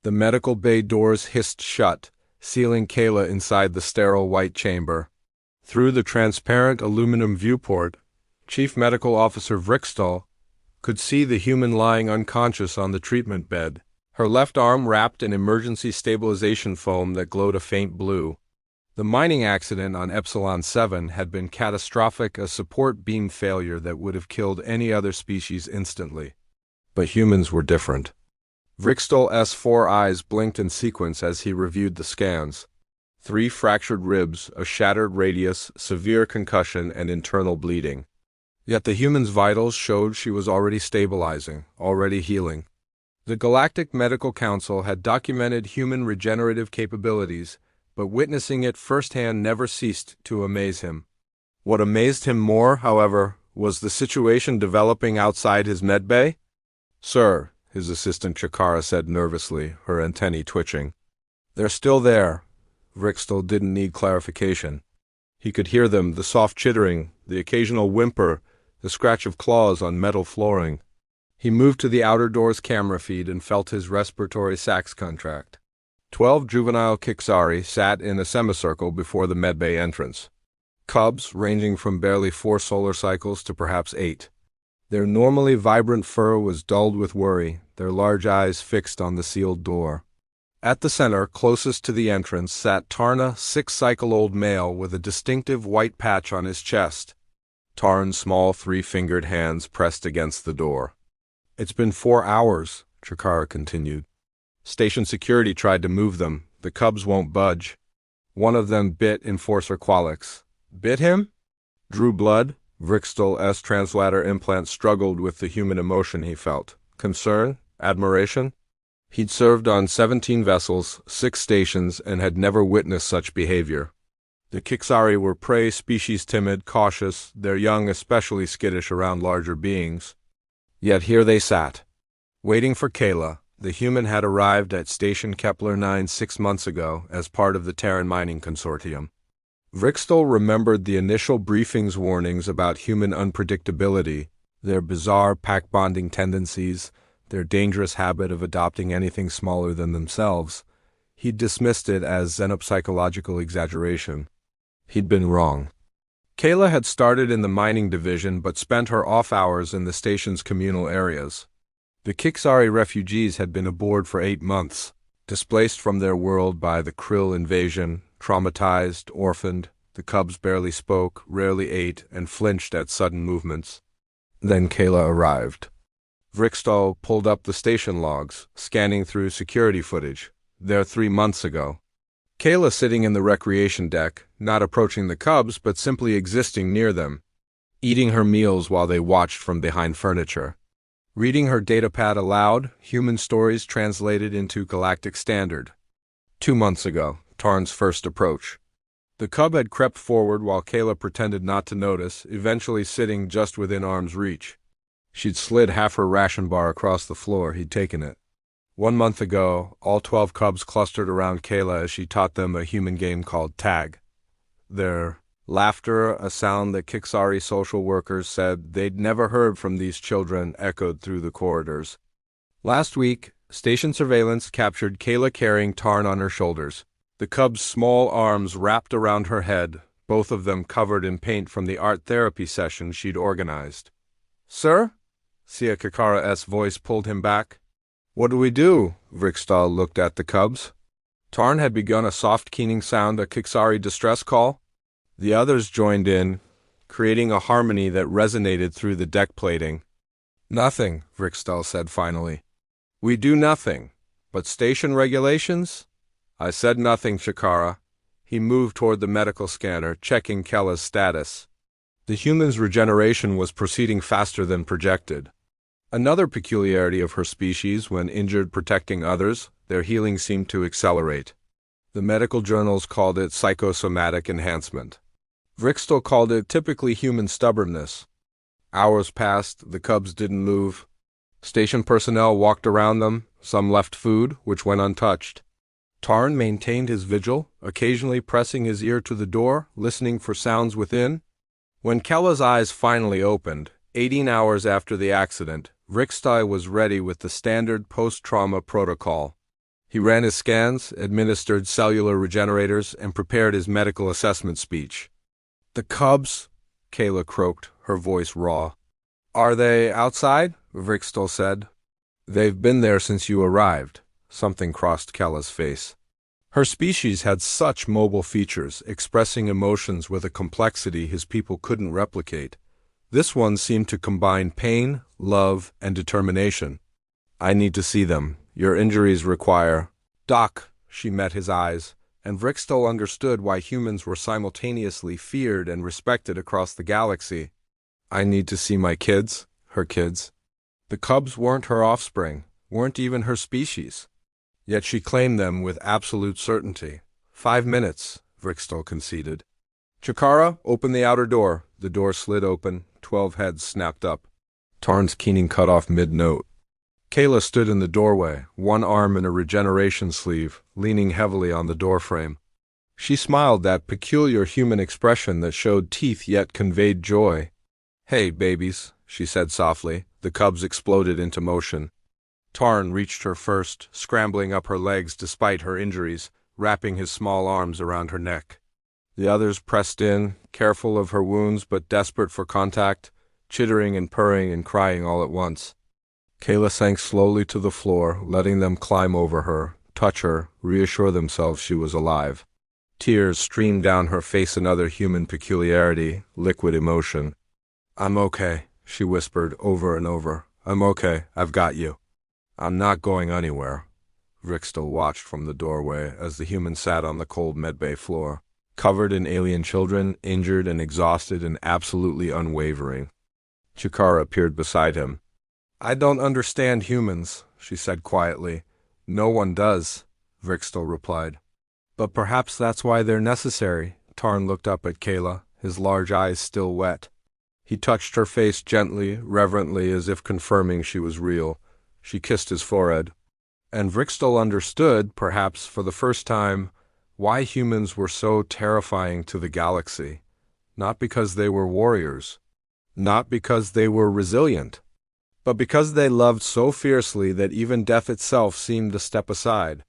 The medical bay doors hissed shut, sealing Kayla inside the sterile white chamber. Through the transparent aluminum viewport, Chief Medical Officer Vrickstall could see the human lying unconscious on the treatment bed, her left arm wrapped in emergency stabilization foam that glowed a faint blue. The mining accident on Epsilon 7 had been catastrophic, a support beam failure that would have killed any other species instantly. But humans were different. Vrickstall's 4 eyes blinked in sequence as he reviewed the scans. 3 fractured ribs, a shattered radius, severe concussion, and internal bleeding. Yet the human's vitals showed she was already stabilizing, already healing. The Galactic Medical Council had documented human regenerative capabilities, but witnessing it firsthand never ceased to amaze him. What amazed him more, however, was the situation developing outside his medbay. "Sir," his assistant Chikara said nervously, her antennae twitching. "They're still there." Vrickstall didn't need clarification. He could hear them, the soft chittering, the occasional whimper, the scratch of claws on metal flooring. He moved to the outer door's camera feed and felt his respiratory sacs contract. 12 juvenile Kixari sat in a semicircle before the medbay entrance. Cubs ranging from barely 4 solar cycles to perhaps 8. Their normally vibrant fur was dulled with worry, their large eyes fixed on the sealed door. At the center, closest to the entrance, sat Tarna, 6-cycle-old male with a distinctive white patch on his chest. Tarn's small 3-fingered hands pressed against the door. "It's been 4 hours," Chikara continued. "Station security tried to move them. The cubs won't budge. One of them bit Enforcer Qualix." "Bit him?" "Drew blood." Vrickstall's translator implant struggled with the human emotion he felt. Concern? Admiration? He'd served on 17 vessels, 6 stations, and had never witnessed such behavior. The Kixari were prey species, timid, cautious, their young especially skittish around larger beings. Yet here they sat, waiting for Kayla. The human had arrived at Station Kepler 9 6 months ago as part of the Terran Mining Consortium. Vrickstall remembered the initial briefing's warnings about human unpredictability, their bizarre pack-bonding tendencies, their dangerous habit of adopting anything smaller than themselves. He'd dismissed it as xenopsychological exaggeration. He'd been wrong. Kayla had started in the mining division but spent her off hours in the station's communal areas. The Kixari refugees had been aboard for 8 months, displaced from their world by the Krill invasion, traumatized, orphaned. The cubs barely spoke, rarely ate, and flinched at sudden movements. Then Kayla arrived. Vrickstall pulled up the station logs, scanning through security footage. There 3 months ago. Kayla sitting in the recreation deck, not approaching the cubs but simply existing near them, eating her meals while they watched from behind furniture. Reading her datapad aloud, human stories translated into galactic standard. 2 months ago, Tarn's first approach. The cub had crept forward while Kayla pretended not to notice, eventually sitting just within arm's reach. She'd slid half her ration bar across the floor. He'd taken it. 1 month ago, all 12 cubs clustered around Kayla as she taught them a human game called tag. Their laughter, a sound that Kixari social workers said they'd never heard from these children, echoed through the corridors. Last week, station surveillance captured Kayla carrying Tarn on her shoulders, the cub's small arms wrapped around her head, both of them covered in paint from the art therapy session she'd organized. "Sir?" Sia Kikara's voice pulled him back. "What do we do?" Vrickstall looked at the cubs. Tarn had begun a soft keening sound, a Kixari distress call. The others joined in, creating a harmony that resonated through the deck plating. "Nothing," Vrickstall said finally. "We do nothing. But station regulations?" "I said nothing, Chikara." He moved toward the medical scanner, checking Kella's status. The human's regeneration was proceeding faster than projected. Another peculiarity of her species, when injured protecting others, their healing seemed to accelerate. The medical journals called it psychosomatic enhancement. Vrickstall called it typically human stubbornness. Hours passed, the cubs didn't move. Station personnel walked around them, some left food, which went untouched. Tarn maintained his vigil, occasionally pressing his ear to the door, listening for sounds within. When Kella's eyes finally opened, 18 hours after the accident, Vrickstall was ready with the standard post-trauma protocol. He ran his scans, administered cellular regenerators, and prepared his medical assessment speech. "The cubs," Kayla croaked, her voice raw. "Are they outside?" Vrixtel said. "They've been there since you arrived." Something crossed Kella's face. Her species had such mobile features, expressing emotions with a complexity his people couldn't replicate. This one seemed to combine pain, love, and determination. "I need to see them. Your injuries require—" "Doc," she met his eyes, and Vrixtel understood why humans were simultaneously feared and respected across the galaxy. "I need to see my kids," her kids. The cubs weren't her offspring, weren't even her species. Yet she claimed them with absolute certainty. 5 minutes, Vrixtel conceded. "Chikara, open the outer door." The door slid open. 12 heads snapped up. Tarn's keening cut off mid-note. Kayla stood in the doorway, one arm in a regeneration sleeve, leaning heavily on the doorframe. She smiled that peculiar human expression that showed teeth yet conveyed joy. "Hey, babies," she said softly. The cubs exploded into motion. Tarn reached her first, scrambling up her legs despite her injuries, wrapping his small arms around her neck. The others pressed in, careful of her wounds but desperate for contact, chittering and purring and crying all at once. Kayla sank slowly to the floor, letting them climb over her, touch her, reassure themselves she was alive. Tears streamed down her face, another human peculiarity, liquid emotion. "I'm okay," she whispered over and over. "I'm okay, I've got you." "I'm not going anywhere." Vrixtel watched from the doorway as the human sat on the cold Medbay floor, covered in alien children, injured and exhausted and absolutely unwavering. Chikara appeared beside him. "I don't understand humans," she said quietly. "No one does," Vrixtel replied. "But perhaps that's why they're necessary." Tarn looked up at Kayla, his large eyes still wet. He touched her face gently, reverently, as if confirming she was real. She kissed his forehead. And Vrixtel understood, perhaps for the first time, why humans were so terrifying to the galaxy. Not because they were warriors. Not because they were resilient. But because they loved so fiercely that even death itself seemed a step aside.